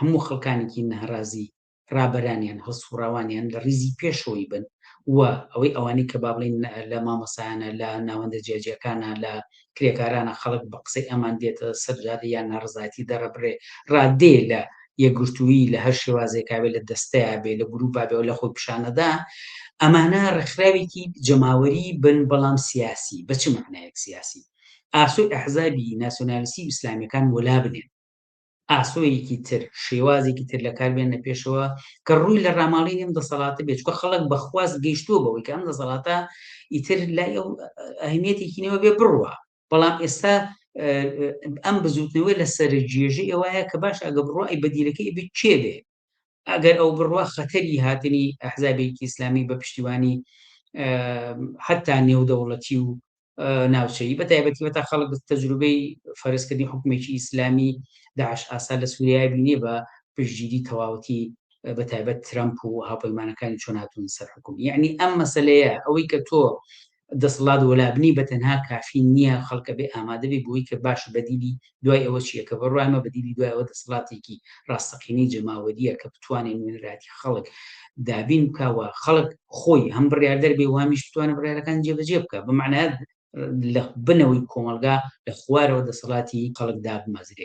هەموو خەڵکانێکی ناڕازی ڕابەرانیان هەڵسوڕاوانیان لە ڕیزی پێشەوەی بن وە ئەوەی ئەوانەی کە با بڵێن لە مامۆسایانە لە ناوەندە جێجیەکانە لە کرێکارانە خەڵک بە قسەی ئەمان دێتە سەرجادە یان ناڕزایەتی دەڕەبرێ ڕادێ لە یەکگرتووی لە هەر شێوازێکاوێ لە دەستەیە بێ لە گروپا بێ و لە خۆی پیشانەدا ئەمانە ڕێکخراوێکی جەماوەری بن بەڵام سیاسی بە چ معنایەک سیاسی ئاسۆی ئەحزابی ناسیۆنالیستی ئیسلامیەکان وەلا بنێن ئاسۆیەکی تر شێوازێکی تر لە کار بێنە پێشەوە کە ڕووی لە ڕاماڵی ئەم دەسەڵاتە بێت چکە خەڵک بەخواست گەیشتووە بەوەی کە ئەم دەسەڵاتە ئیتر لای ئەو ئەهمیەتێکی نەوە بێ بڕوە بەڵام ئێستا ئەم بزوتنەوەی لە سەرجێژەی ئەوەیە کە باش ئەگە بڕوە ئەی بەدیلەکەی بێت کێ بێ ئەگەر ئەو بڕوە خەتەری هاتنی ئەحزابێکی ئیسلامی بە پشتیوانی حتا نێودەوڵەتی و ناوچەیی بەتایبەتی بەتا خەڵک تەجروبەی فەرزکردنی حکومێکی ئیسلامی داعش ئاسا لە سووریا بینێ بە پشتگیری تەواوەتی بەتایبەت ترەمپ و هاوپەیمانەکانی چۆن هاتوون سەر حکوم یعنی ئەم مەسەلەیە ئەوەی کە تۆ دەسەڵات وەلابنی بەتەنها کافی نییە خەڵکە بێ ئامادە بێ بۆی کە باش بەدیلی دوای ئەوە چیە کە بەڕایمە بەدیلی دوای ئەوە دەسەڵاتێکی ڕاستەقینەی جەماوەریە کە بتوانێت نوێنەراتی خەڵک دابین بکەوە خەڵک خۆی هەم بڕیاردەر بێ وامیش بتوانە بڕیارەکان جێبەجێ بکە بمعنە لە بنەوەی کۆمەلگا لە خوارەوە دەسەڵاتی خەڵک دابمەزرێ